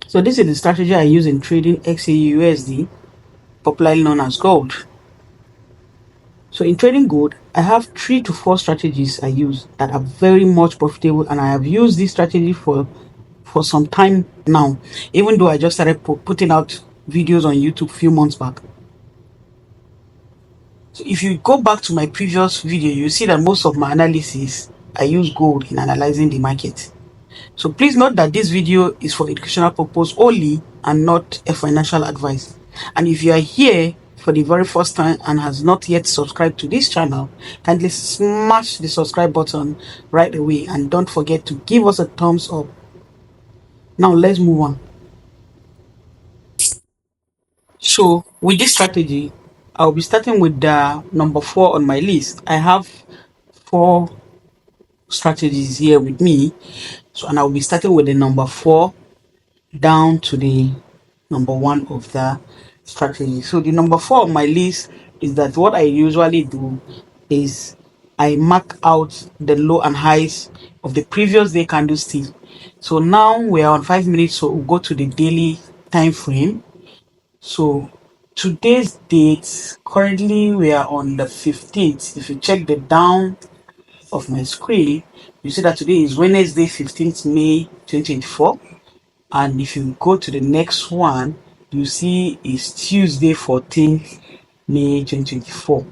So this is the strategy I use in trading XAUUSD, popularly known as gold. So in trading gold, I have 3 to 4 strategies I use that are very much profitable, and I have used this strategy for some time now, even though I just started putting out videos on YouTube few months back. So if you go back to my previous video, you see that most of my analysis, I use gold in analyzing the market. So please note that this video is for educational purpose only and not a financial advice. And if you are here for the very first time and has not yet subscribed to this channel, kindly smash the subscribe button right away and don't forget to give us a thumbs up. Now let's move on. So with this strategy, I'll be starting with the number 4 on my list. I have 4 strategies here with me. So, and I'll be starting with the number 4 down to the number 1 of the strategy. So the number 4 on my list is that what I usually do is I mark out the low and highs of the previous day candlestick. So now we are on 5 minutes, so we'll go to the daily time frame. So today's date, currently we are on the 15th. If you check the down of my screen, you see that today is Wednesday, 15th May 2024. And if you go to the next one, you see it's Tuesday, 14th May 2024,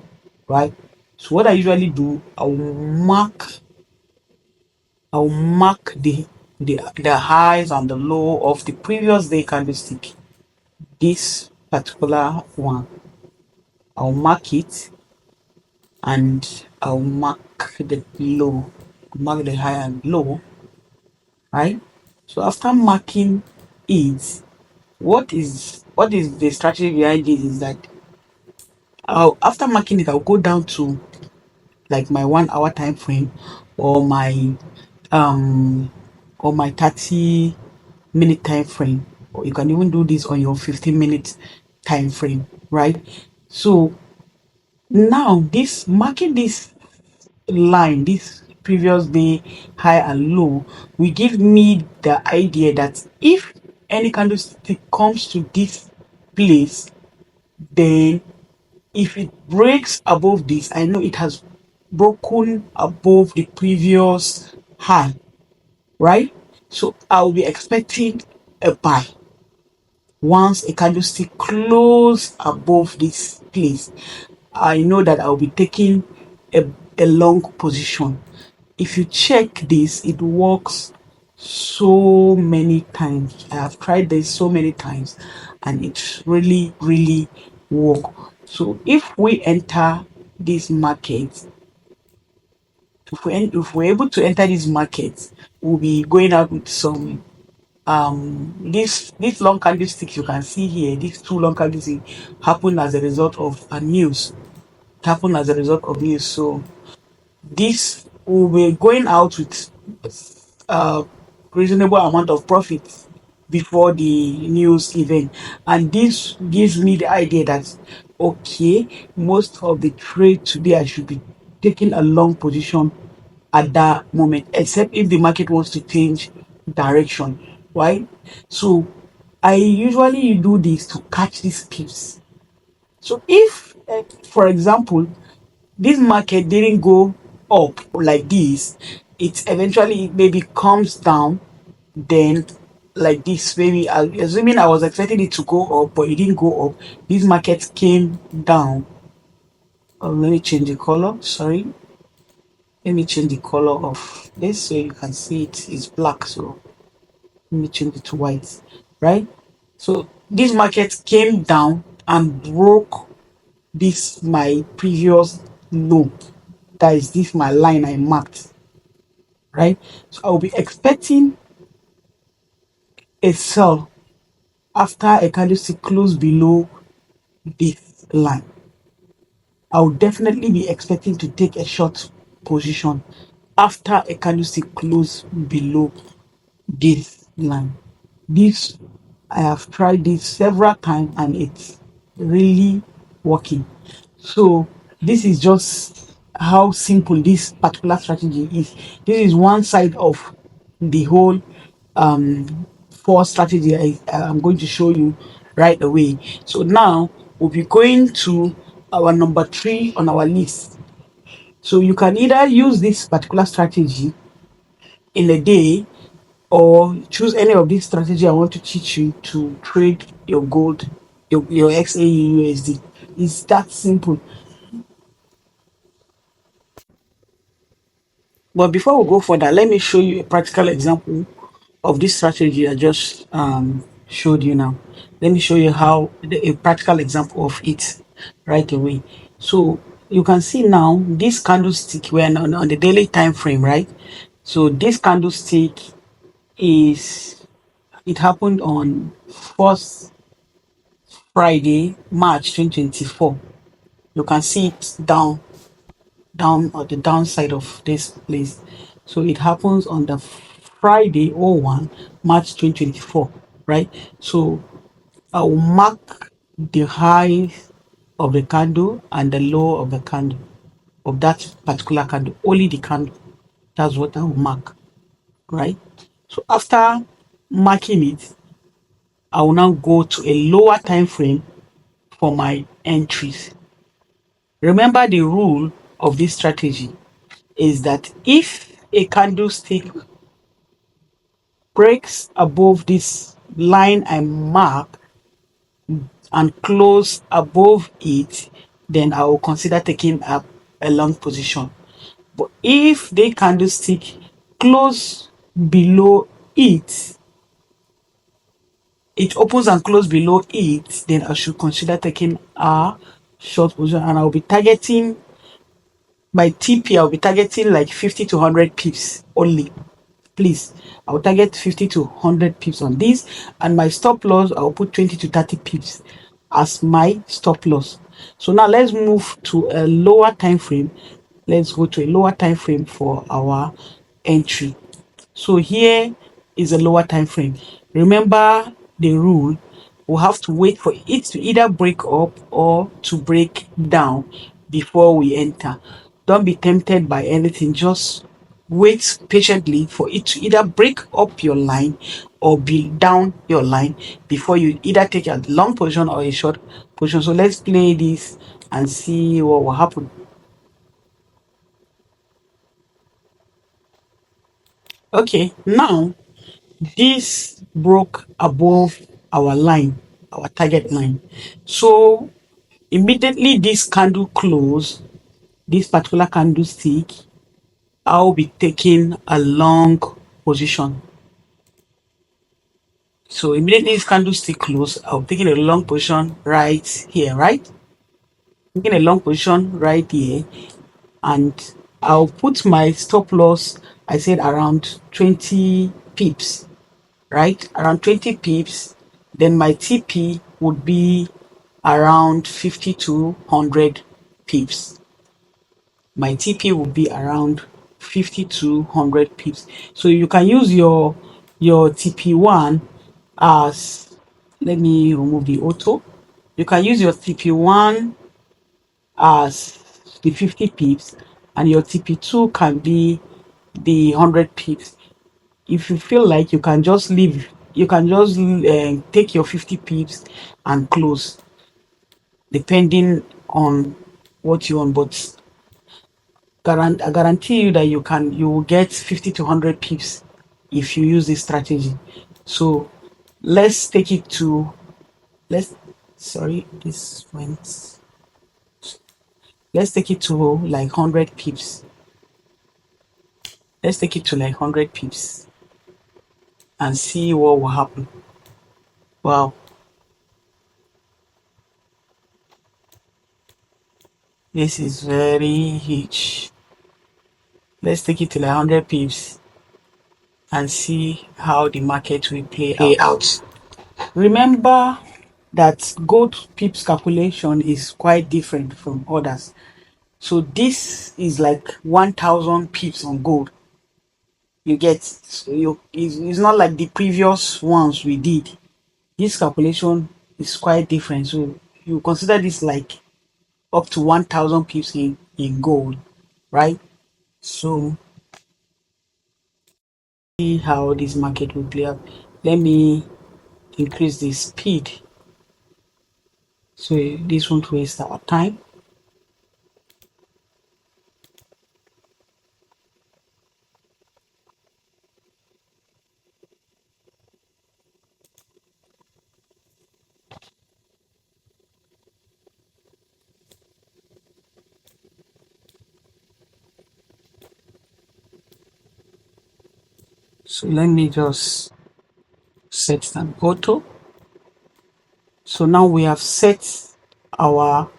right? So what I usually do, I'll mark the highs and the low of the previous day candlestick. This particular one, I'll mark it, and I'll mark the low, mark the high and low, right? So after marking it, what is the strategy behind this is that after marking it, I'll go down to like my 1 hour time frame, or my um or my 30-minute time frame, or you can even do this on your 15-minute time frame, right? So now this marking this line, this previous day high and low, will give me the idea that if any candlestick comes to this place, then if it breaks above this, I know it has broken above the previous high, right? So I'll be expecting a buy once a candlestick close above this place. I know that I'll be taking a long position. If you check this, it works so many times. I have tried this so many times and it really work. So if we enter this market, if we're able to enter this market, we'll be going out with some this long candlestick you can see here. These 2 long candlesticks happen as a result of a news. So this will be going out with reasonable amount of profit before the news event, and this gives me the idea that okay, most of the trade today I should be taking a long position at that moment, except if the market wants to change direction, right? So I usually do this to catch these pips. So if for example this market didn't go up like this, it eventually maybe comes down, then like this, maybe assuming I was expecting it to go up but it didn't go up, this market came down. Let me change the color, sorry, let me change the color of this so you can see it's black, so let me change it to white, right? So this market came down and broke this my previous low, that is this my line I marked, right? So I'll be expecting a sell after a candlestick close below this line. I'll definitely be expecting to take a short position after a candlestick close below this line. This, I have tried this several times and it's really working. So this is just how simple this particular strategy is. This is one side of the whole four strategy I'm going to show you right away. So now we'll be going to our number 3 on our list. So you can either use this particular strategy in a day or choose any of these strategy I want to teach you to trade your gold, your XAUUSD. It's that simple. But before we go further, let me show you a practical example of this strategy I just showed you now. Let me show you how a practical example of it right away. So you can see now this candlestick, we're on the daily time frame, right? So this candlestick it happened on 1st Friday, March 2024. You can see it down on the downside of this place. So it happens on the Friday 01 March 2024, right? So I will mark the high of the candle and the low of the candle of that particular candle, only the candle. That's what I will mark, right? So after marking it, I will now go to a lower time frame for my entries. Remember, the rule of this strategy is that if a candlestick breaks above this line I mark and close above it, then I will consider taking up a long position. But if the candlestick close below it, it opens and close below it, then I should consider taking a short position, and I'll be targeting my TP. I'll be targeting like 50 to 100 pips only. Please, I'll target 50 to 100 pips on this, and my stop loss I'll put 20 to 30 pips as my stop loss. So now let's move to a lower time frame. Let's go to a lower time frame for our entry. So here is a lower time frame. Remember the rule, we'll have to wait for it to either break up or to break down before we enter. Don't be tempted by anything, just wait patiently for it to either break up your line or be down your line before you either take a long position or a short position. So let's play this and see what will happen. Okay, now this broke above our line, our target line. So immediately this candle close, this particular candlestick, I'll be taking a long position. So immediately this candlestick close, I'll be taking a long position right here, right? Taking a long position right here, and I'll put my stop loss, I said around 20 pips, right? Around 20 pips. Then my TP would be around 50 to 100 pips. My TP will be around 50 to 100 pips. So you can use your TP1 as, let me remove the auto. You can use your TP1 as the 50 pips, and your TP2 can be the 100 pips. If you feel like you can just leave, you can just take your 50 pips and close, depending on what you want. But I guarantee you that you will get 50 to 100 pips if you use this strategy. So let's take it to this went. Let's take it to like 100 pips. Let's take it to like 100 pips and see what will happen. Wow, this is very huge. Let's take it to like 100 pips and see how the market will play out. Remember that gold pips calculation is quite different from others. So this is like 1000 pips on gold. You get, so it's not like the previous ones we did. This calculation is quite different. So you consider this like up to 1000 pips in gold, right? So see how this market will play out. let me increase the speed so this won't waste our time. So let me just set an auto. So now we have set our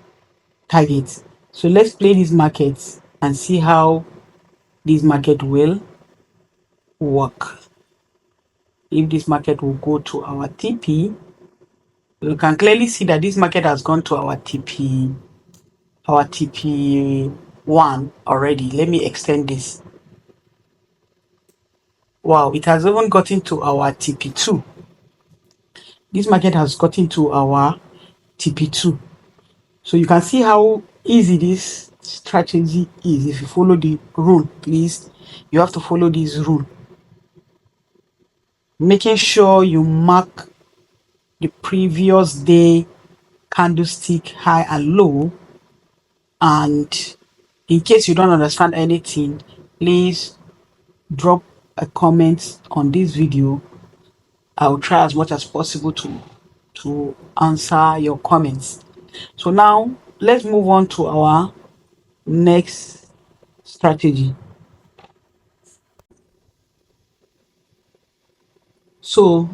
target. So let's play this market and see how this market will work. If this market will go to our TP, you can clearly see that this market has gone to our TP1 already. Let me extend this. Wow, it has even gotten to our TP2. This market has gotten to our TP2. So you can see how easy this strategy is if you follow the rule. Please, you have to follow this rule, making sure you mark the previous day candlestick high and low. And in case you don't understand anything, please drop a comment on this video. I'll try as much as possible to answer your comments. So now let's move on to our next strategy. So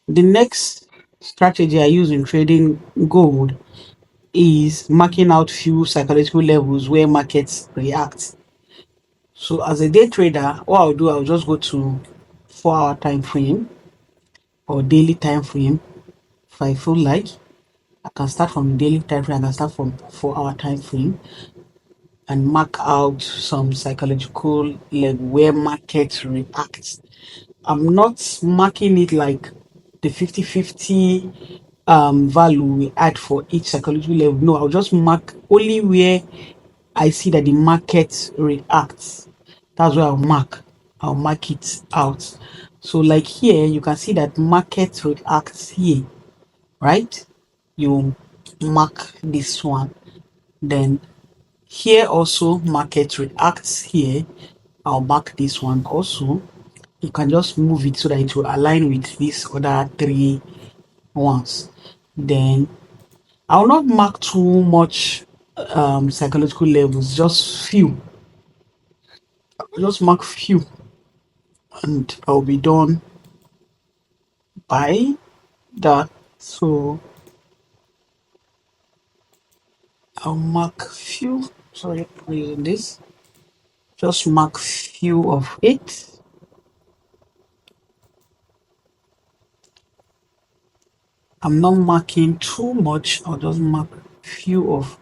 the next strategy I use in trading gold is marking out few psychological levels where markets react. So as a day trader, what I'll do, I'll just go to 4-hour time frame or daily time frame. If I feel like I can start from the daily time frame, I can start from 4-hour time frame and mark out some psychological level where markets react. I'm not marking it like the 50-50 value we add for each psychological level. No, I'll just mark only where I see that the market reacts. That's where I'll mark it out. So like here, you can see that market reacts here, right? You mark this one. Then here also market reacts here. I'll mark this one also. You can just move it so that it will align with these other three ones. Then I'll not mark too much psychological levels, just few. I'll just mark few and I'll be done by that. So I'll mark few. Sorry for using this. Just mark few of it. I'm not marking too much. I'll just mark few of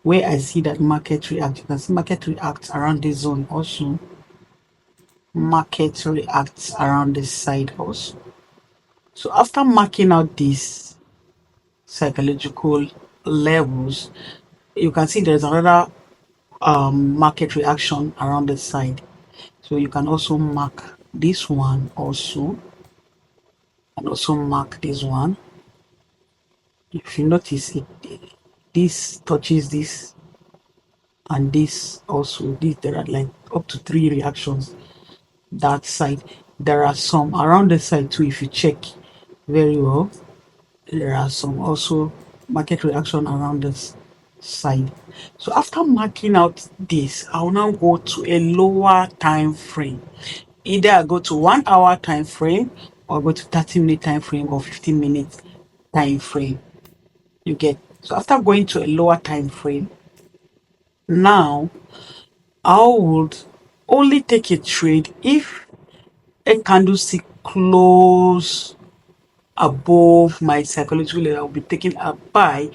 where I see that market react. You can see market reacts around this zone also. Market reacts around this side also. So after marking out these psychological levels, you can see there's another market reaction around the side. So you can also mark this one also, and also mark this one. If you notice it, this touches this and this also. There are like up to 3 reactions that side. There are some around the side too. If you check very well, there are some also market reaction around this side. So after marking out this, I'll now go to a lower time frame. Either I go to 1-hour time frame or go to 30-minute time frame or 15-minute time frame. You get. So after going to a lower time frame, now I would only take a trade if a candlestick close above my psychological level. I'll be taking a buy.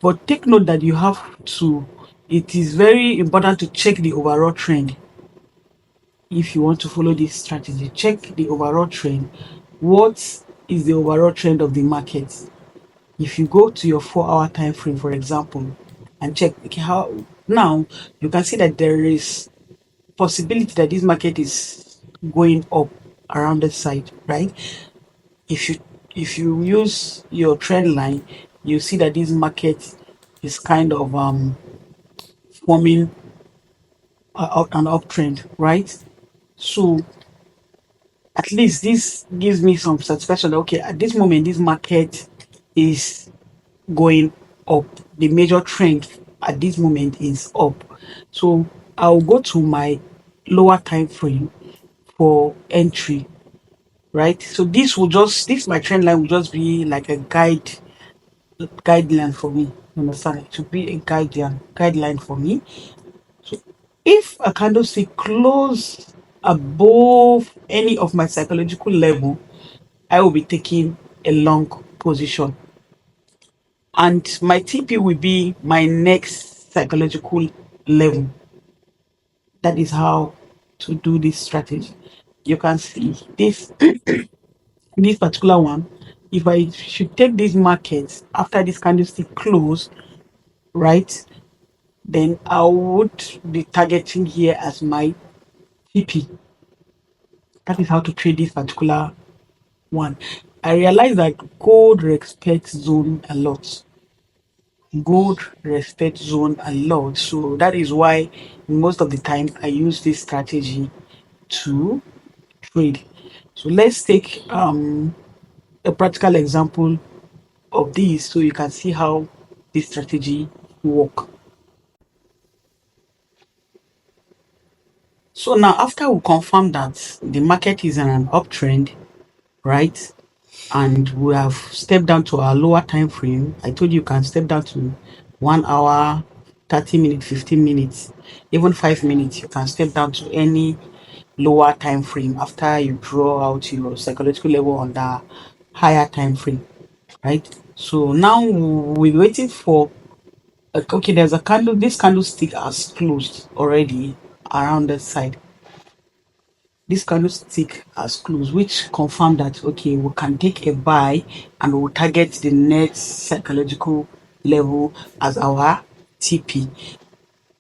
But take note that you have to, it is very important to check the overall trend. If you want to follow this strategy, check the overall trend. What is the overall trend of the market? If you go to your 4-hour time frame, for example, and check, okay, how now you can see that there is possibility that this market is going up around the side, right? If you use your trend line, you see that this market is kind of forming an uptrend, right? So at least this gives me some satisfaction that, okay, at this moment this market is going up. The major trend at this moment is up. So I'll go to my lower time frame for entry, right? So this my trend line will just be like a guideline for me. You understand? It should be a guideline for me. So if a candlestick close above any of my psychological level, I will be taking a long position. And my TP will be my next psychological level. That is how to do this strategy. You can see this this particular one. If I should take these markets after this candlestick close, right, then I would be targeting here as my TP. That is how to trade this particular one. I realize that gold respects zone a lot. Gold respects zone a lot. So that is why most of the time I use this strategy to trade. So let's take a practical example of this so you can see how this strategy work. So now after we confirm that the market is in an uptrend, right? And we have stepped down to our lower time frame. I told you can step down to 1 hour, 30 minutes, 15 minutes, even 5 minutes. You can step down to any lower time frame after you draw out your psychological level on the higher time frame, right? So now we're waiting for okay, there's a candle. This candlestick has closed already around the side. This candlestick has closed, which confirm that okay, we can take a buy and we'll target the next psychological level as our TP,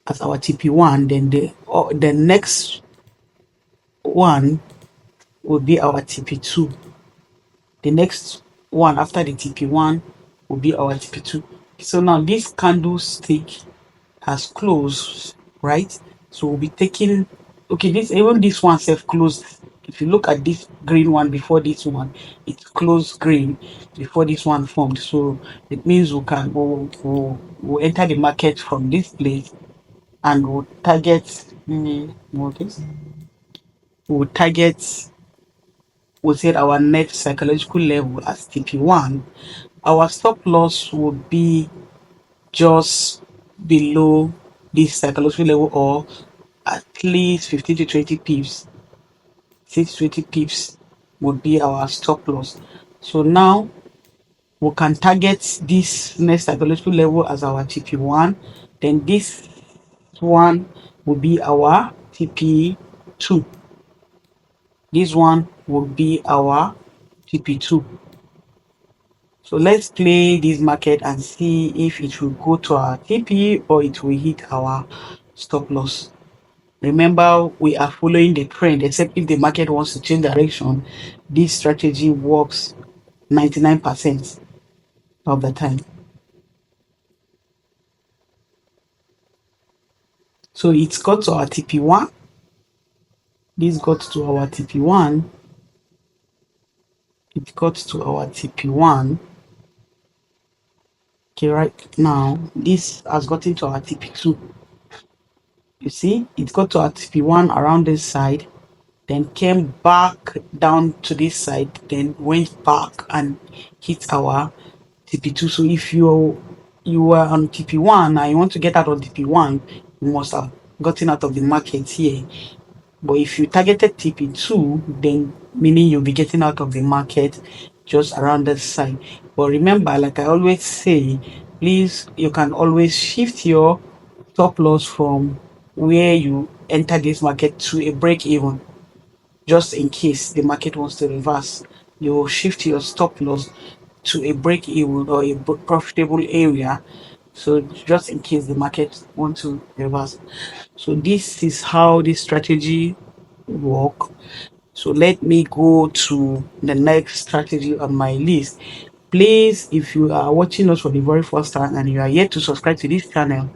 as our TP1. Then the next one will be our TP2. The next one after the TP1 will be our TP2. So now this candlestick has closed, right? So we'll be taking okay, this even this one self closed. If you look at this green one before this one, it closed green before this one formed. So it means we'll enter the market from this place and we'll target what is we'll target we'll set our net psychological level as TP1. Our stop loss would be just below this psychological level or at least 15 to 20 pips. 6 to 20 pips would be our stop loss. So now we can target this next psychological level as our TP1. Then this one will be our TP2. This one will be our TP2. So let's play this market and see if it will go to our TP or it will hit our stop loss. Remember, we are following the trend, except if the market wants to change direction. This strategy works 99% of the time. So it's got to our TP1. This got to our TP1. It got to our TP1. Okay, right now, this has gotten to our TP2. You see, it got to our TP1 around this side, then came back down to this side, then went back and hit our TP2. So if you were on TP1 and you want to get out of TP1, you must have gotten out of the market here. But if you targeted TP2, then meaning you'll be getting out of the market just around that side. But remember, like I always say, please, you can always shift your stop loss from where you enter this market to a break even, just in case the market wants to reverse. You shift your stop loss to a break even or a profitable area, so just in case the market wants to reverse. So this is how this strategy work. So let me go to the next strategy on my list. Please, if you are watching us for the very first time and you are yet to subscribe to this channel,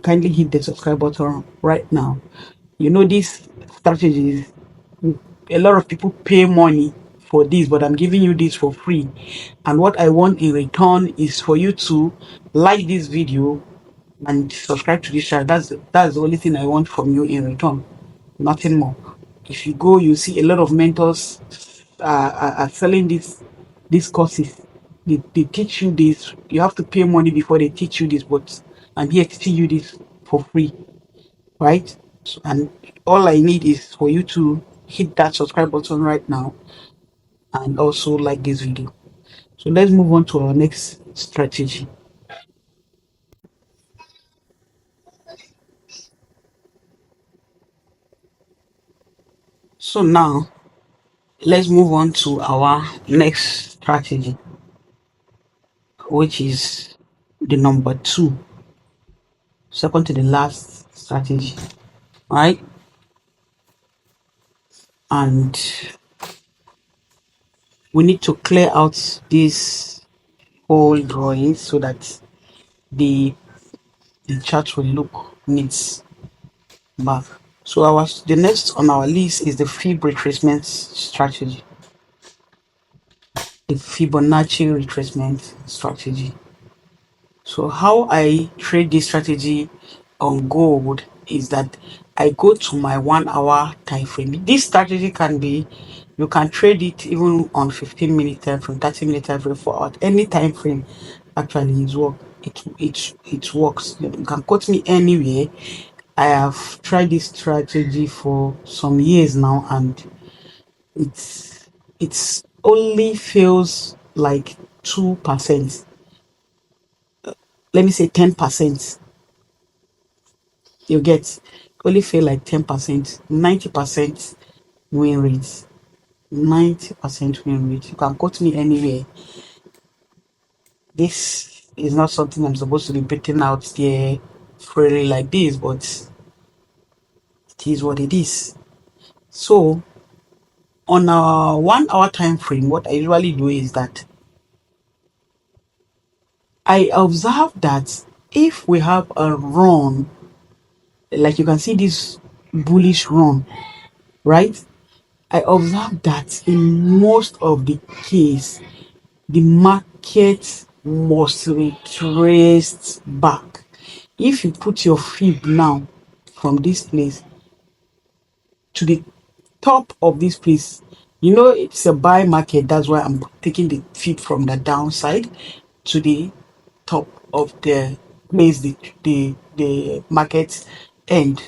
kindly hit the subscribe button right now. You know, these strategies, a lot of people pay money for this, but I'm giving you this for free. And what I want in return is for you to like this video and subscribe to this channel. That's the only thing I want from you in return, nothing more. If you go, you see a lot of mentors are selling these courses. They teach you this. You have to pay money before they teach you this, but I'm here teaching you this for free, right? So, and all I need is for you to hit that subscribe button right now and also like this video. So let's move on to our next strategy. So now let's move on to our next strategy, which is the number two, second to the last strategy, right? And we need to clear out this whole drawing so that the chart will look neat back. So the next on our list is the fib retracement strategy, the Fibonacci retracement strategy. So how I trade this strategy on gold is that I go to my 1 hour time frame. This strategy can be, you can trade it even on 15-minute time frame, 30-minute time frame, for any time frame. Actually it works. You can quote me anywhere. I have tried this strategy for some years now, and it's only feels like 2%. Let me say 10%. You get, only feel like 10%, 90% win rate. 90% win rate. You can quote me anywhere. This is not something I'm supposed to be putting out there freely like this, but it is what it is. So on our 1 hour time frame, what I usually do is that I observe that if we have a run, like you can see this bullish run, right? I observe that in most of the case, the market must retrace back. If you put your fib now from this place to the top of this place, you know it's a buy market. That's why I'm taking the fib from the downside to the top of the place, the market end,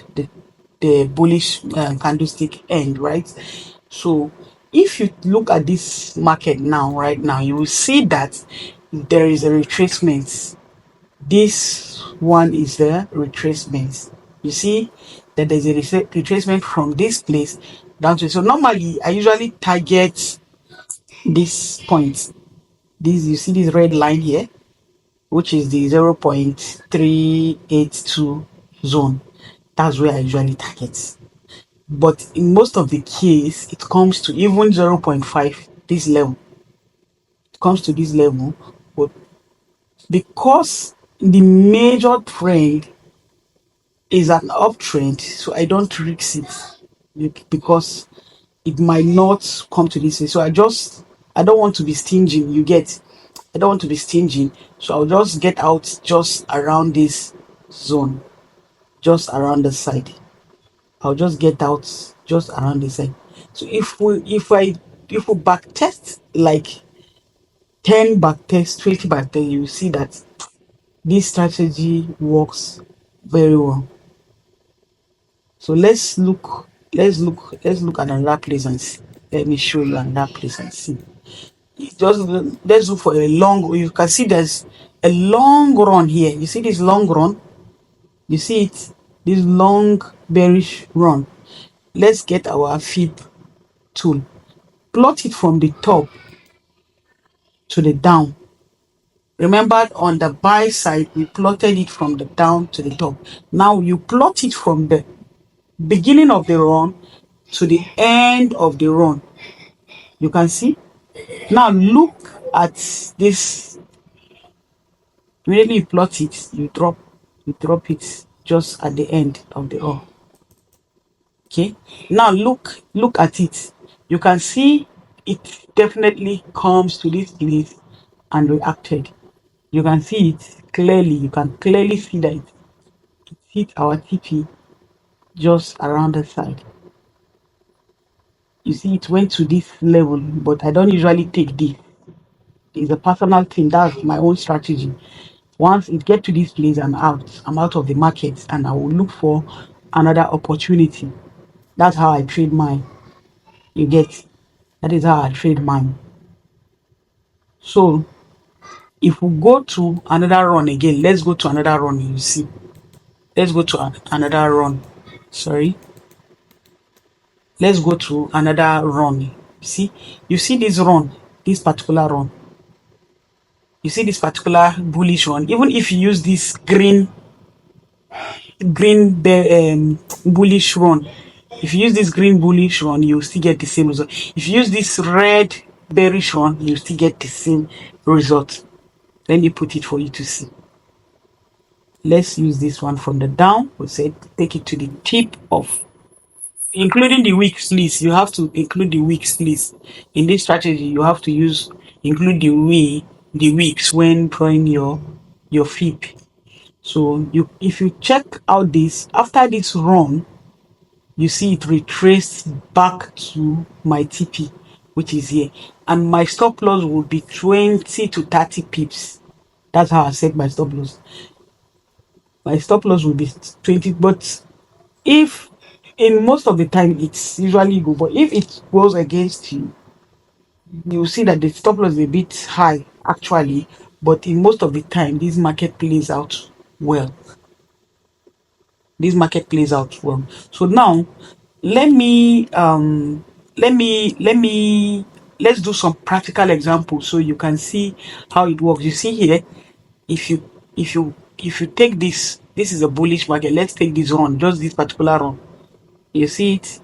the bullish candlestick end, right? So if you look at this market now, right now, you will see that there is a retracement. This one is the retracement. You see that there's a retracement from this place down to, so normally I usually target this point. This, you see this red line here, which is the 0.382 zone. That's where I usually target. But in most of the case, it comes to even 0.5, this level. It comes to this level, but because the major trend is an uptrend, so I don't risk it because it might not come to this. So I don't want to be stingy. You get, I don't want to be stingy, so I'll just get out just around this zone, just around the side. I'll just get out just around the side. So if we back test like 10 back test, 20 back test, you see that this strategy works very well. So let's look at another place and see. Let me show you another place and see. Just let's look for a long, you can see there's a long run here. You see this long run? You see it? This long bearish run. Let's get our fib tool. Plot it from the top to the down. Remember, on the buy side, we plotted it from the down to the top. Now you plot it from the beginning of the run to the end of the run. You can see. Now look at this. Immediately you plot it, you drop it just at the end of the run. Okay, now look at it. You can see it definitely comes to this place and reacted. You can see it clearly. You can clearly see that it hit our TP just around the side. You see it went to this level, but I don't usually take this. It's a personal thing. That's my own strategy. Once it get to this place, I'm out of the market, and I will look for another opportunity. That's how I trade mine. You get? That is how I trade mine. So if we go to another run again, let's go to another run. You see, let's go to another run. Sorry, let's go to another run. See, you see this run, this particular run. You see this particular bullish run. Even if you use this bullish run, if you use this green bullish run, you still get the same result. If you use this red bearish run, you still get the same result. Let me put it for you to see. Let's use this one from the down. We said take it to the tip of, including the weak list. You have to include the weak list in this strategy. You have to include the weeks when drawing your fib. So if you check out this, after this run, you see it retraced back to my TP, which is here, and my stop loss will be 20 to 30 pips. That's how I set my stop loss. My stop loss will be 20, but if in most of the time it's usually good, but if it goes against you, you see that the stop loss is a bit high actually, but in most of the time this market plays out well. This market plays out well. So now let me let's do some practical examples so you can see how it works. You see here, if you take this is a bullish market. Let's take this run, just this particular run. You see it,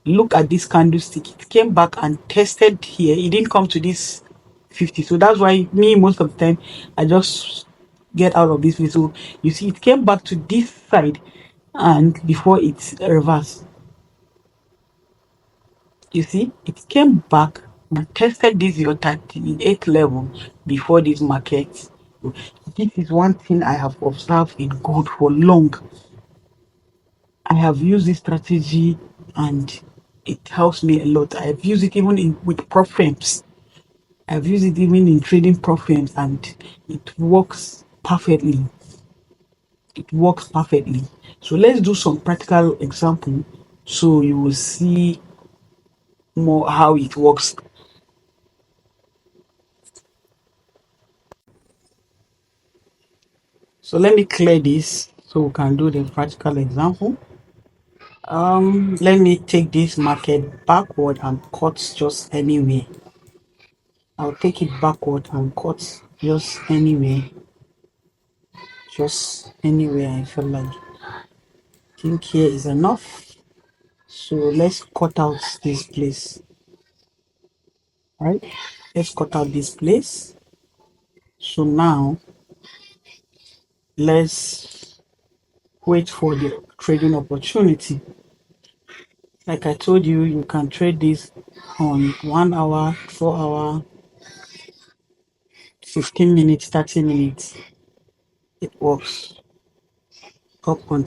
look at this candlestick. It came back and tested here. It didn't come to this 50, so that's why me most of the time I just get out of this way. So you see it came back to this side, and before it reversed, you see it came back and tested this your 38 level before this market. This is one thing I have observed in gold for long. I have used this strategy and it helps me a lot. I've used it even with prop firms. I've used it even in trading prop firms, and it works perfectly. It works perfectly. So let's do some practical example so you will see more how it works. So let me clear this so we can do the practical example. Let me take this market backward and cut just anywhere. I'll take it backward and cut just anywhere. Just anywhere I feel like. I think here is enough. So let's cut out this place. Right? Let's cut out this place. So now let's wait for the trading opportunity. Like I told you, you can trade this on 1 hour, 4 hour, 15 minutes, 30 minutes. It works. Up on.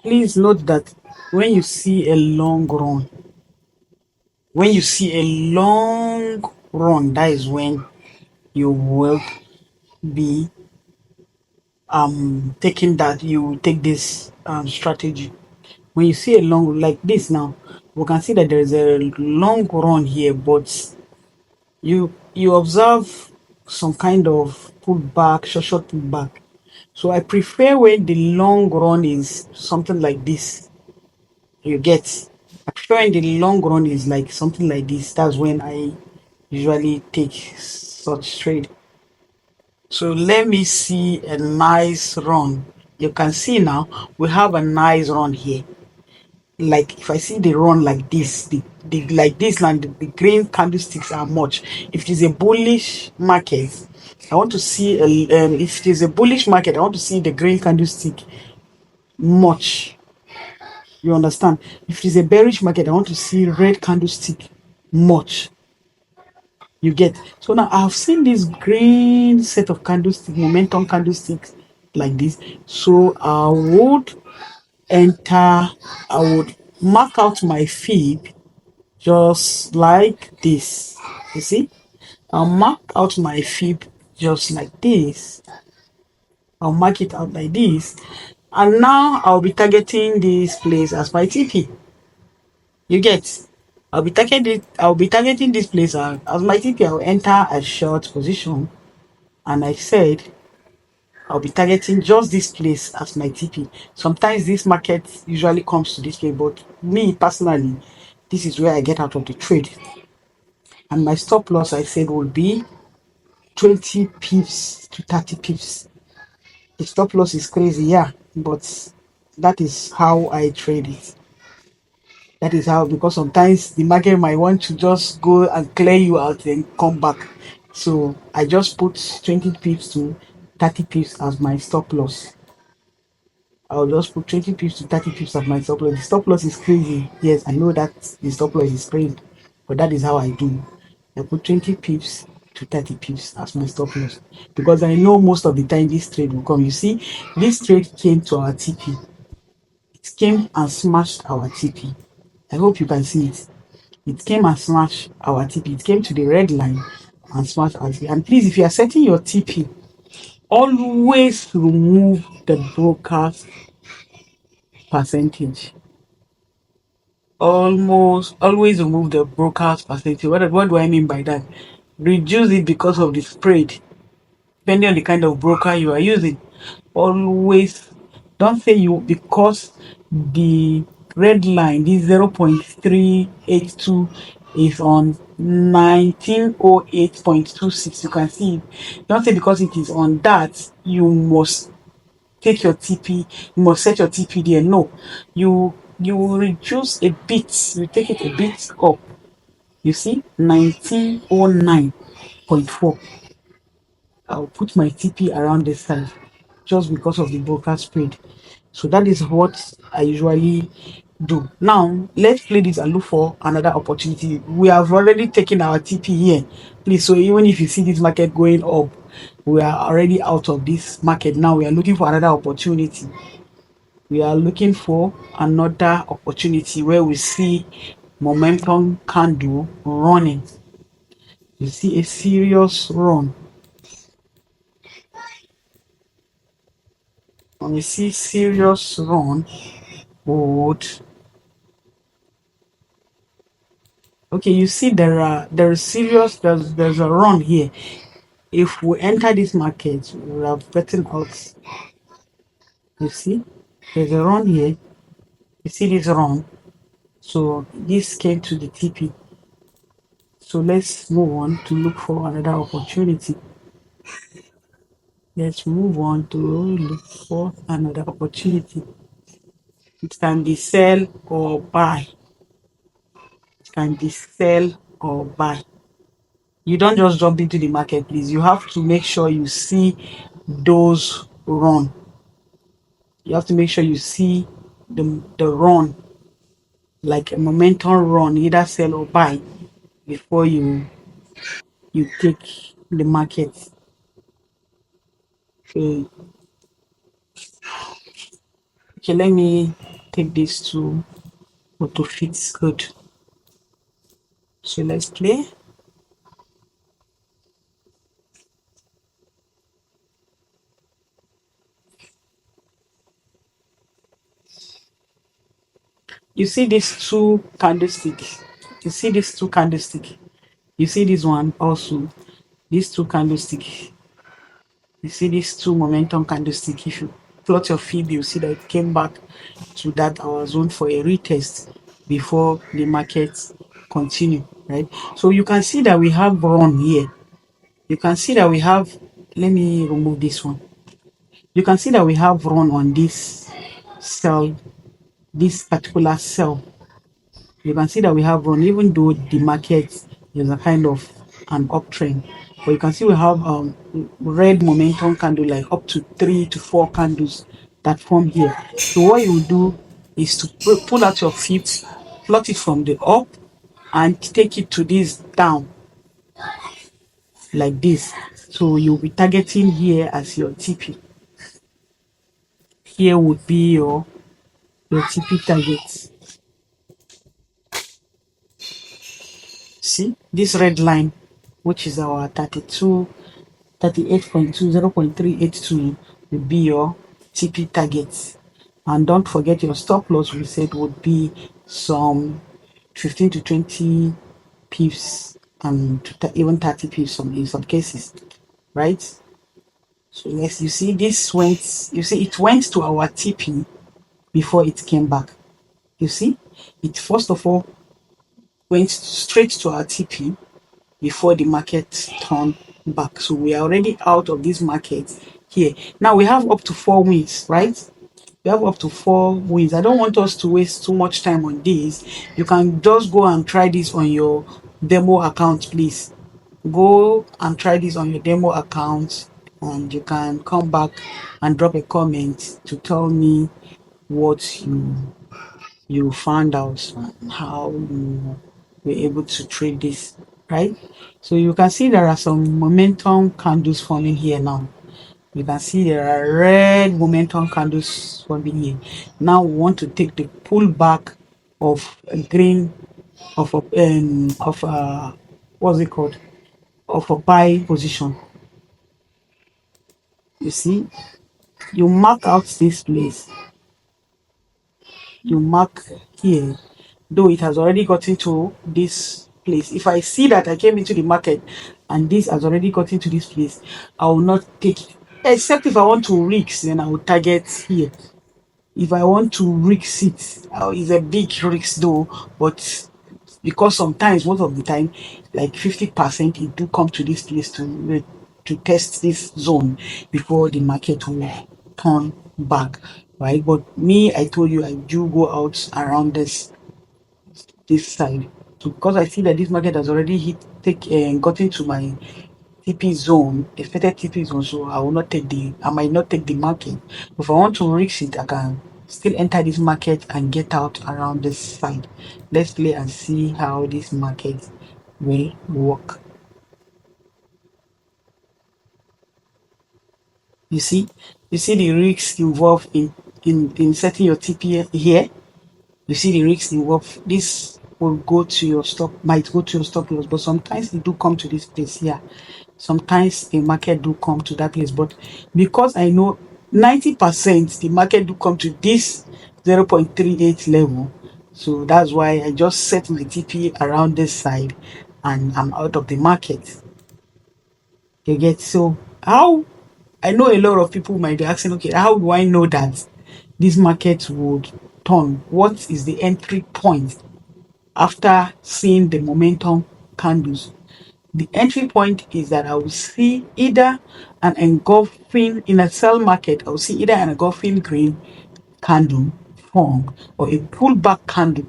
Please note that when you see a long run, that is when you will be taking that, you take this strategy. When you see a long like this now, we can see that there is a long run here, but you observe some kind of pullback, short pullback. So I prefer when the long run is something like this. You get? I prefer when the long run is like something like this. That's when I usually take such trade. So let me see a nice run. You can see now we have a nice run here. like if I see the run like this, the like this and the green candlesticks are much. If it is a bullish market, I want to see if it is a bullish market, I want to see the green candlestick much. You understand? If it is a bearish market, I want to see red candlestick much. You get? So now I've seen this green set of candlestick, momentum candlesticks like this. So I would enter, I would mark out my fib just like this. You see? I'll mark out my fib just like this. I'll mark it out like this. And now I'll be targeting this place as my TP. You get? I'll be targeting this place as my TP. I'll enter a short position. And I said I'll be targeting just this place as my TP. Sometimes this market usually comes to this place, but me personally, this is where I get out of the trade. And my stop loss I said will be 20 pips to 30 pips. The stop loss is crazy, yeah, but that is how I trade it. That is how, because sometimes the market might want to just go and clear you out and come back. So I just put 20 pips to 30 pips as my stop loss. I'll just put 20 pips to 30 pips as my stop loss. The stop loss is crazy. Yes, I know that the stop loss is crazy, but that is how I do. I put 20 pips to 30 pips as my stop loss because I know most of the time this trade will come. You see, this trade came to our TP. It came and smashed our TP. I hope you can see it. It came and smashed our TP. It came to the red line and smashed our TP. And please, if you are setting your TP, always remove the broker's percentage. Almost always remove the broker's percentage. What do I mean by that? Reduce it because of the spread, depending on the kind of broker you are using. Always don't say you, because the red line, this 0.382 is on 1908.26. You can see it. Don't say because it is on that you must take your TP, you must set your TP there. No, you will reduce a bit, you take it a bit up. You see 1909.4. I'll put my TP around this side just because of the broker spread. So that is what I usually do. Now let's play this and look for another opportunity. We have already taken our TP here, please. So even if you see this market going up, we are already out of this market. Now we are looking for another opportunity. We are looking for another opportunity where we see momentum candle running. You see a serious run. When we see serious run, would, okay, you see there's a run here. If we enter this market, we have gotten out. You see, there's a run here. You see this run. So this came to the TP. So let's move on to look for another opportunity. Let's move on to look for another opportunity. It can be sell or buy. It can be sell or buy. You don't just jump into the market, please. You have to make sure you see those run. You have to make sure you see the run, like a momentum run, either sell or buy, before you take the market. Okay, let me take this to auto fits good. So let's play. You see these two candlesticks. You see these two candlesticks. You see this one also. These two candlesticks. You see these two momentum candlesticks. If you plot your fib, you see that it came back to that our zone for a retest before the market continue, right? So you can see that we have run here. You can see that we have, let me remove this one. You can see that we have run on this sell this particular sell, you can see that we have run, even though the market is a kind of an uptrend. But you can see we have red momentum candle, like up to 3 to 4 candles that form here. So what you do is to pull out your feet, plot it from the up, and take it to this down like this. So you'll be targeting here as your TP. Here would be your TP target. See this red line, which is our 38.2, 0.382 will be your TP target. And don't forget your stop loss, we said would be some 15 to 20 pips and even 30 pips in some cases, right? So yes, you see this went, you see it went to our TP before it came back. You see, it first of all went straight to our TP before the market turned back. So we are already out of this market here. Now we have up to 4 weeks, right? We have up to 4 weeks. I don't want us to waste too much time on this. You can just go and try this on your demo account, please. Go and try this on your demo account, and you can come back and drop a comment to tell me what you found out and how you were able to trade this, right? So you can see there are some momentum candles forming here now. You can see there are red momentum candles forming here. Now we want to take the pullback of a green of what's it called, of a buy position. You see, you mark out this place, you mark here, though it has already gotten to this place. If I see that I came into the market and this has already gotten to this place, I will not take it, except if I want to risk, then I will target here. If I want to risk it, it's a big risk though, but because sometimes, most of the time, like 50%, it do come to this place to test this zone before the market will turn back, right? But me, I told you I do go out around this side. So because I see that this market has already gotten to my TP zone, expected TP zone, so I might not take the market. If I want to risk it, I can still enter this market and get out around this side. Let's play and see how this market will work. You see, the risks involved in setting your TP here. You see the risks involved. This will go to your might go to your stop loss, but sometimes it do come to this place here. Sometimes the market do come to that place, but because I know 90% the market do come to this 0.38 level, so that's why I just set my TP around this side and I'm out of the market. You get? So how, I know a lot of people might be asking, okay, how do I know that this market would turn? What is the entry point after seeing the momentum candles? The entry point is that I will see either an engulfing, in a sell market, I will see either an engulfing green candle form or a pullback candle.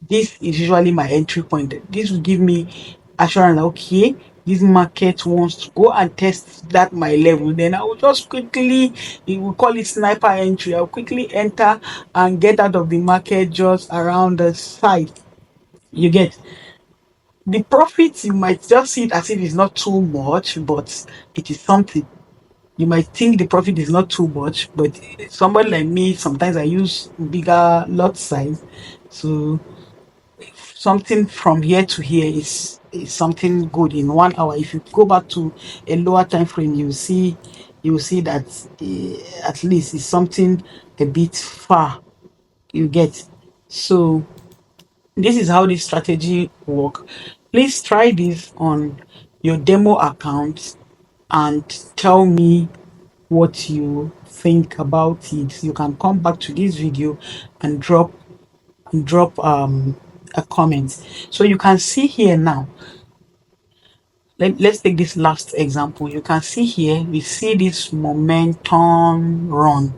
This is usually my entry point. This will give me assurance, okay, this market wants to go and test that my level. Then I will just quickly, we will call it sniper entry. I'll quickly enter and get out of the market just around the side. You get? The profit, you might just see it as if it's not too much, but it is something. You might think the profit is not too much, but somebody like me, sometimes I use bigger lot size. So something from here to here is something good in 1 hour. If you go back to a lower time frame, you will see that at least it's something a bit far. You get? So this is how this strategy work. Please try this on your demo account and tell me what you think about it. You can come back to this video and drop a comment. So you can see here now, let's take this last example. You can see here, we see this momentum run.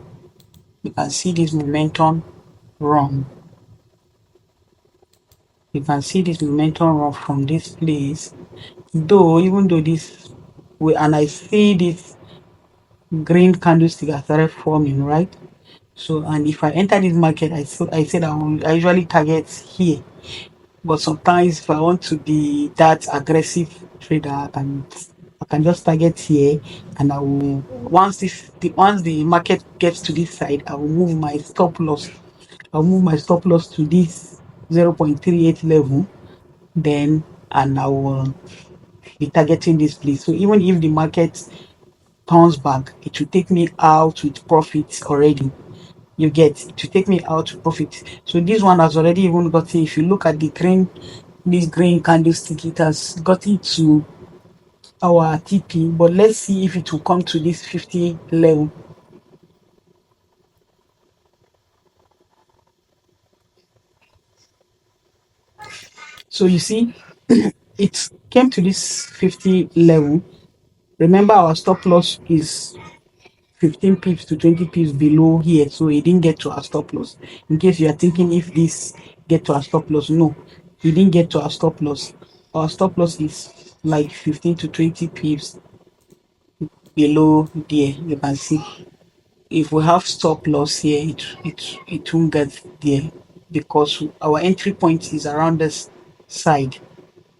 You can see this momentum run. You can see this momentum run from this place. Though, even though this way, and I see this green candlestick has started forming, right? So, and if I enter this market, I said I usually target here. But sometimes if I want to be that aggressive trader, I can just target here, and I will once the market gets to this side, I will move my stop loss. I'll move my stop loss to this 0.38 level, then and I will be targeting this place. So even if the market turns back, it will take me out with profits already. You get to take me out to profit. So this one has already even gotten, if you look at the green, this green candlestick, it has gotten to our TP, but let's see if it will come to this 50 level. So you see, it came to this 50 level. Remember, our stop loss is 15 pips to 20 pips below here, so it didn't get to our stop loss. In case you are thinking if this get to our stop loss, no, it didn't get to our stop loss. Our stop loss is like 15 to 20 pips below there. You can see if we have stop loss here, it won't get there because our entry point is around this side,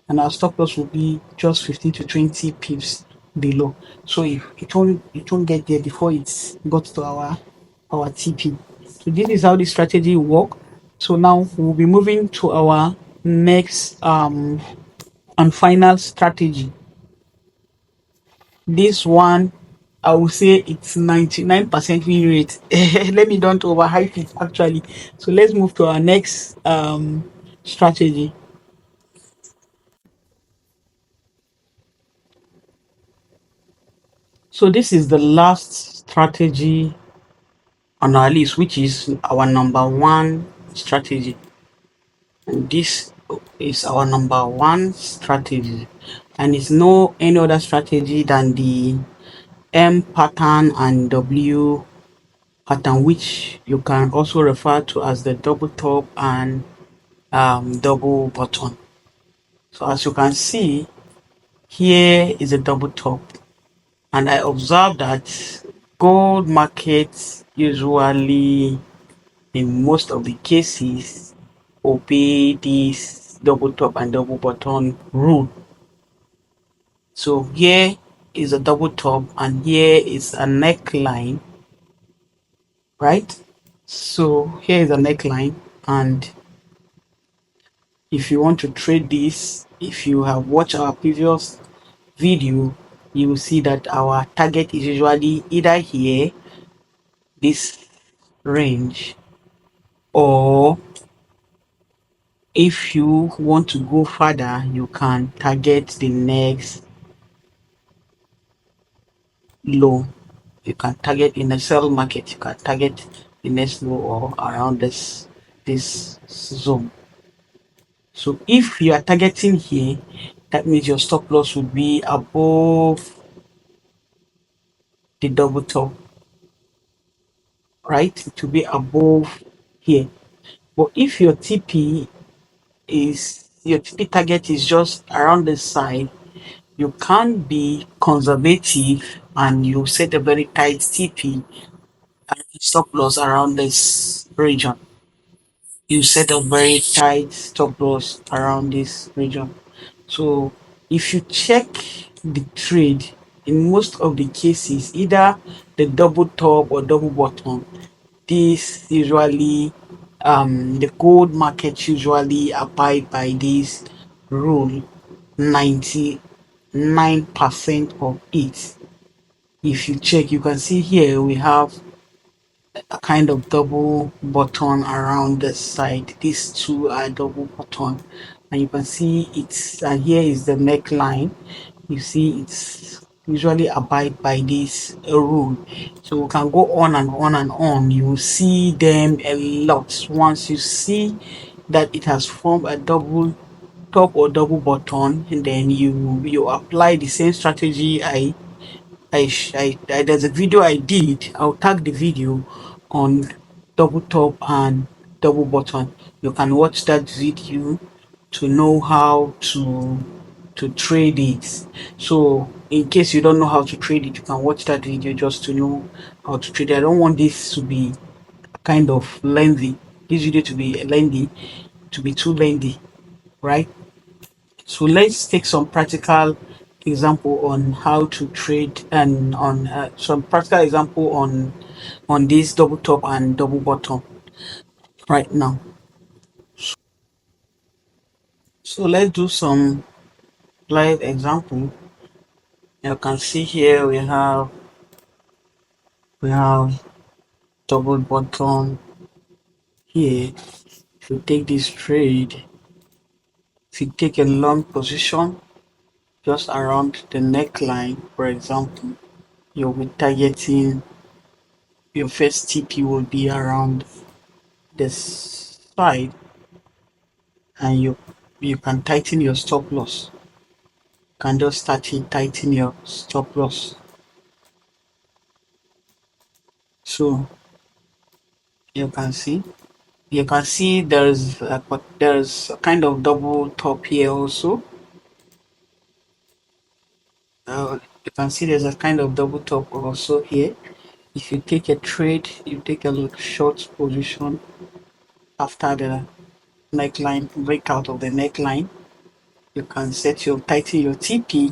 and our stop loss will be just 15 to 20 pips below. So if it won't get there before it's got to our TP. So this is how the strategy work. So now we'll be moving to our next and final strategy. This one, I will say it's 99% win rate. Let me don't overhype it actually. So let's move to our next strategy. So this is the last strategy on our list, which is our number one strategy. And this is our number one strategy, and it's no any other strategy than the M pattern and W pattern, which you can also refer to as the double top and double bottom. So as you can see, here is a double top, and I observed that gold markets usually, in most of the cases, obey this double top and double bottom rule. So here is a double top and here is a neckline, right? So here is a neckline, and if you want to trade this, if you have watched our previous video, you will see that our target is usually either here, this range, or if you want to go further, you can target the next low. You can target in a sell market, you can target the next low or around this zone. So if you are targeting here, that means your stop loss would be above the double top, right? It will be above here. But if your TP target is just around the side, you can't be conservative and you set a very tight TP and stop loss around this region. You set a very tight stop loss around this region. So if you check the trade, in most of the cases, either the double top or double bottom, this usually the gold market usually abide by this rule 99% of it. If you check, you can see here we have a kind of double button around the side. These two are double button, and you can see it's, and here is the neckline. You see it's usually abide by this rule. So we can go on and on and on. You will see them a lot. Once you see that it has formed a double top or double button, and then you apply the same strategy there's a video I did. I'll tag the video on double top and double button. You can watch that video to know how to trade it. So in case you don't know how to trade it, you can watch that video just to know how to trade it. I don't want this to be kind of lengthy, this video to be lengthy, to be too lengthy, right? So let's take some practical example on how to trade, and on some practical example on this double top and double bottom right now. So let's do some live example. You can see here we have double bottom here. If you take this trade, if you take a long position just around the neckline, for example, you'll be targeting your first TP will be around this side, and you can tighten your stop loss. You can just tighten your stop loss. So you can see there's a kind of double top here also. You can see there's a kind of double top also here. If you take a trade, you take a look short position after the neckline, breakout of the neckline, you can tighten your TP.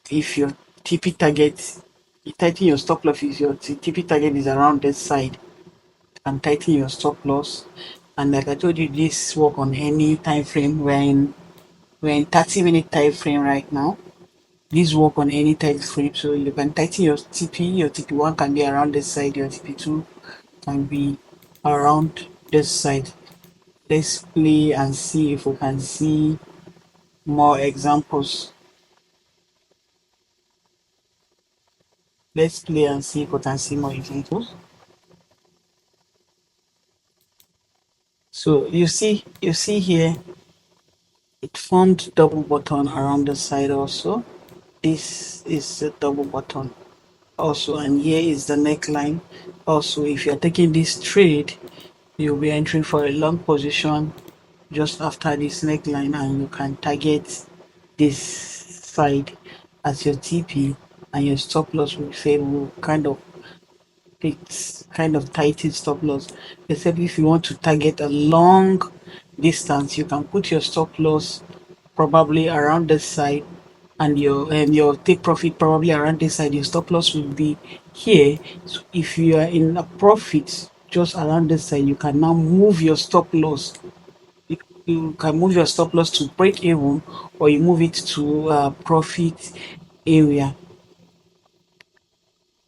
If your TP target, you tighten your stop loss if your TP target is around this side, you can tighten your stop loss. And like I told you, this work on any time frame. We're in 30-minute time frame right now. This work on any time frame, so you can tighten your TP. Your TP1 can be around this side, your TP2 can be around this side. Let's play and see if we can see more examples. Let's play and see if we can see more examples. So you see here, it formed double button around the side also. This is a double button also, and here is the neckline. Also, if you're taking this trade, you'll be entering for a long position just after this neckline, and you can target this side as your TP, and your stop loss will kind of tighten stop loss. Except if you want to target a long distance, you can put your stop loss probably around this side, and your take profit probably around this side. Your stop loss will be here. So if you are in a profit just around this side, you can now move your stop loss. You can move your stop loss to break even, or you move it to profit area,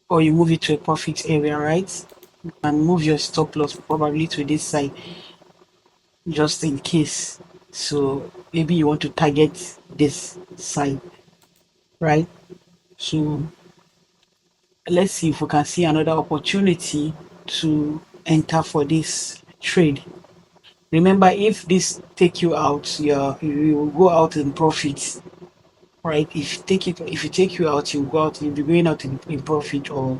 right? You can move your stop loss probably to this side just in case. So maybe you want to target this side, right? So let's see if we can see another opportunity to enter for this trade. Remember, if this take you out, you will go out in profit, right? If you take you out, you'll be going out in profit, or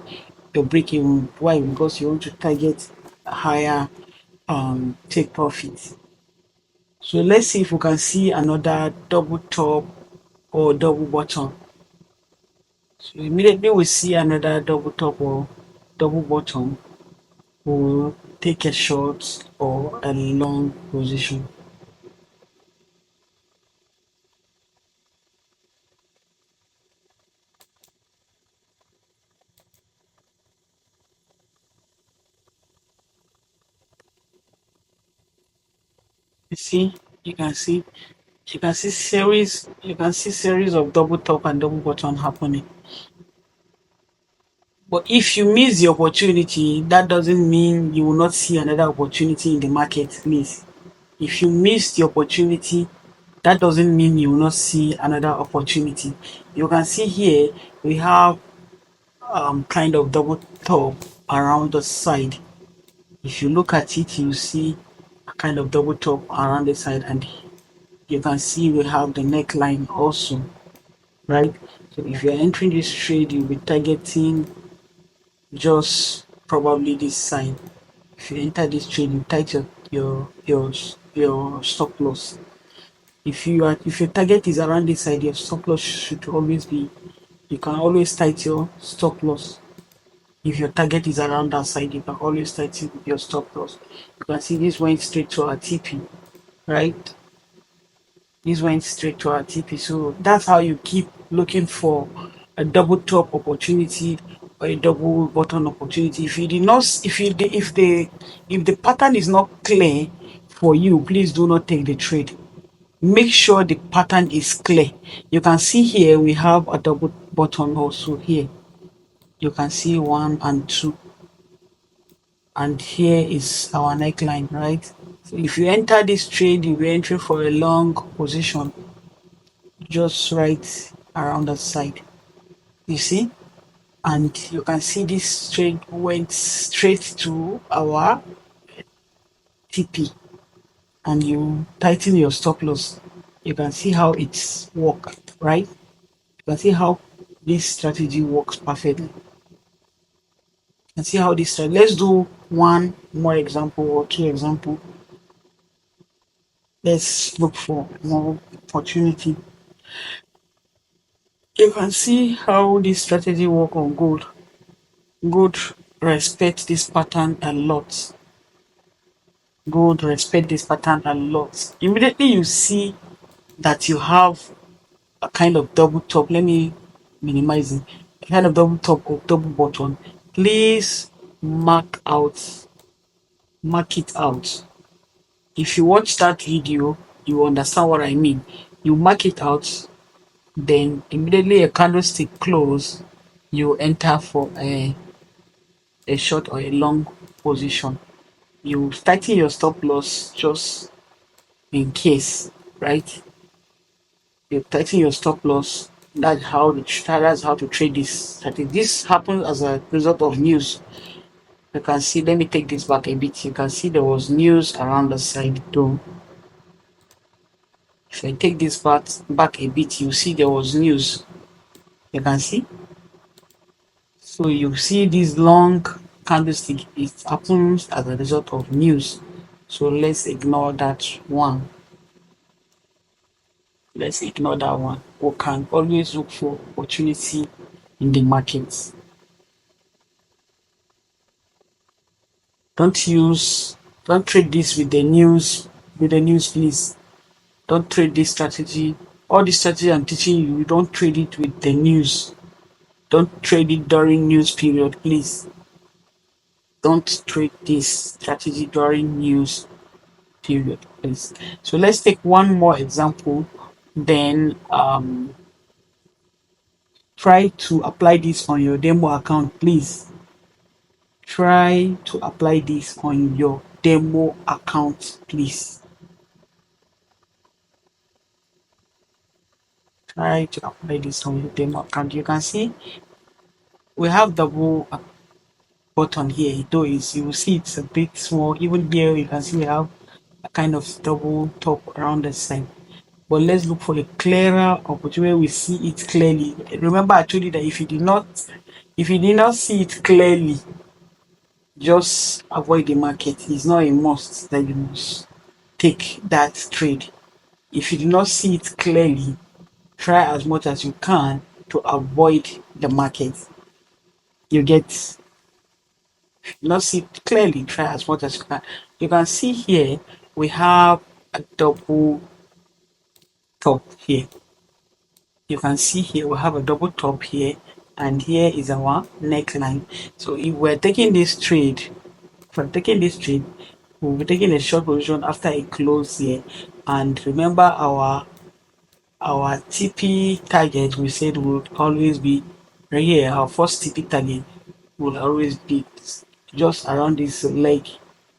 you're breaking. Why? Because you want to target a higher take profit. So let's see if we can see another double top or double bottom. So immediately we see another double top or double bottom, we'll take a short or a long position. You see, you can see series of double top and double bottom happening. But if you miss the opportunity, that doesn't mean you will not see another opportunity in the market, please. If you miss the opportunity, that doesn't mean you will not see another opportunity. You can see here we have kind of double top around the side. If you look at it, you see a kind of double top around the side, and you can see we have the neckline also, right? So if you're entering this trade, you'll be targeting just probably this side. If you enter this trade, you tighten your stop loss. If your target is around this side, your stop loss should always be, you can always tighten your stop loss. If your target is around that side, you can always tighten your stop loss. You can see this went straight to our TP, right? This went straight to our TP. So that's how you keep looking for a double top opportunity or a double bottom opportunity. If you did not, if the pattern is not clear for you, please do not take the trade. Make sure the pattern is clear. You can see here we have a double bottom also here. You can see 1 and 2, and here is our neckline, right? So if you enter this trade, you'll be entering for a long position just right around that side, you see. And you can see this trade went straight to our TP, and you tighten your stop loss. You can see how it's worked, right? You can see how this strategy works perfectly. You can see how this strategy. Let's do one more example or two example. Let's look for more opportunity. You can see how this strategy work on gold. Gold respect this pattern a lot. Gold respect this pattern a lot. Immediately you see that you have a kind of double top. Let me minimize it. A kind of double top or double bottom. Please mark it out. If you watch that video, you understand what I mean. You mark it out, then immediately a candlestick close, you enter for a short or a long position. You tighten your stop loss just in case, right? You tighten your stop loss. That's how to trade this. I think this happens as a result of news. You can see, let me take this back a bit. You can see there was news around the side too. If I take this back a bit, you see there was news. You can see. So you see this long candlestick, it happens as a result of news. So let's ignore that one. Let's ignore that one. We can always look for opportunity in the markets. Don't trade this with the news, please. Don't trade this strategy. All the strategy I'm teaching you, don't trade it with the news. Don't trade it during news period, please. Don't trade this strategy during news period, please. So let's take one more example, then try to apply this on your demo account, please. Try to apply this on your demo account, please. Try to apply this on your demo account. You can see we have double button here, though you will see it's a bit small. Even here you can see we have a kind of double top around the side. But let's look for a clearer opportunity where we see it clearly. Remember, I told you that if you did not see it clearly, just avoid the market. It's not a must that you must take that trade. If you do not see it clearly, try as much as you can to avoid the market. You get, not see it clearly, try as much as you can. You can see here we have a double top here. You can see here we have a double top here, and here is our neckline. So if we're taking this trade, we'll be taking a short position after a close here. And remember our TP target, we said would always be right here. Our first TP target will always be just around this leg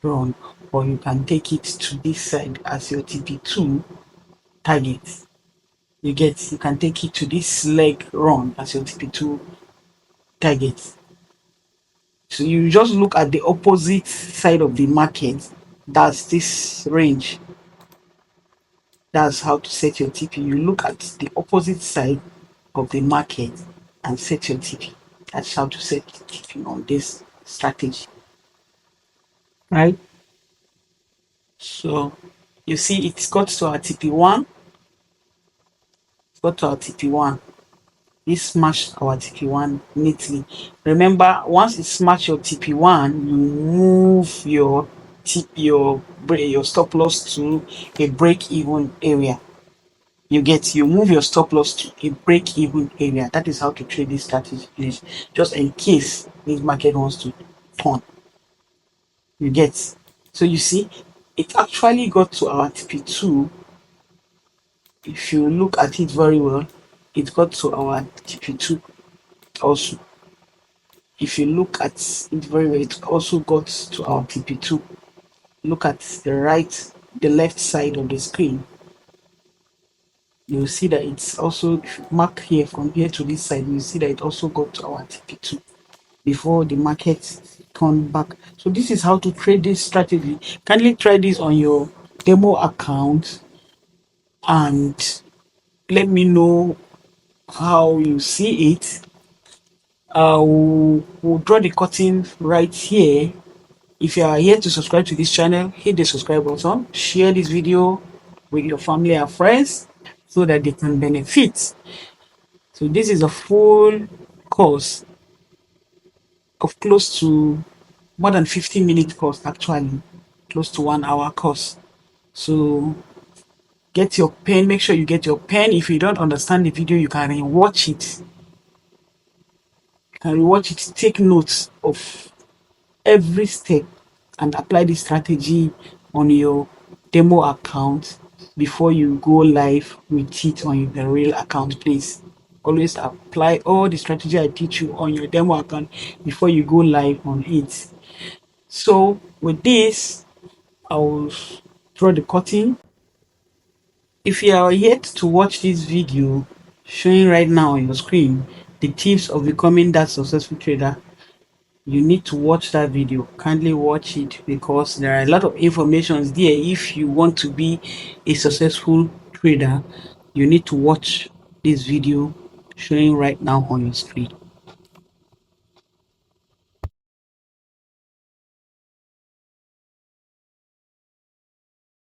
run, or you can take it to this side as your TP2 target. You can take it to this leg run as your TP2 target. So you just look at the opposite side of the market. That's this range. That's how to set your TP. You look at the opposite side of the market and set your TP. That's how to set TP on this strategy. right? So you see it's got to our TP1, got to our TP1. This smashed our TP1 neatly. Remember, once it smashed your TP1, you move your your stop loss to a break even area. You move your stop loss to a break even area. That is how to trade this strategy, please. Just in case this market wants to turn. You get. So you see, it actually got to our TP2. If you look at it very well, it got to our TP2 also. If you look at it very well, it also got to our TP2. Look at the left side of the screen. You'll see that it's also, if you mark here from here to this side, you see that it also got to our TP2 before the market turned back. So this is how to trade this strategy. Kindly try this on your demo account and let me know how you see it. We'll draw the curtain right here. If you are here to subscribe to this channel, hit the subscribe button, share this video with your family and friends so that they can benefit. So this is a full course of close to more than 15-minute course, actually close to 1 hour course. So get your pen, make sure you get your pen. If you don't understand the video, you can rewatch it. Take notes of every step and apply the strategy on your demo account before you go live with it on the real account, please. Always apply all the strategy I teach you on your demo account before you go live on it. So with this, I will draw the curtain. If you are yet to watch this video showing right now on your screen, the tips of becoming that successful trader, you need to watch that video. Kindly watch it because there are a lot of informations there. If you want to be a successful trader, you need to watch this video showing right now on your screen.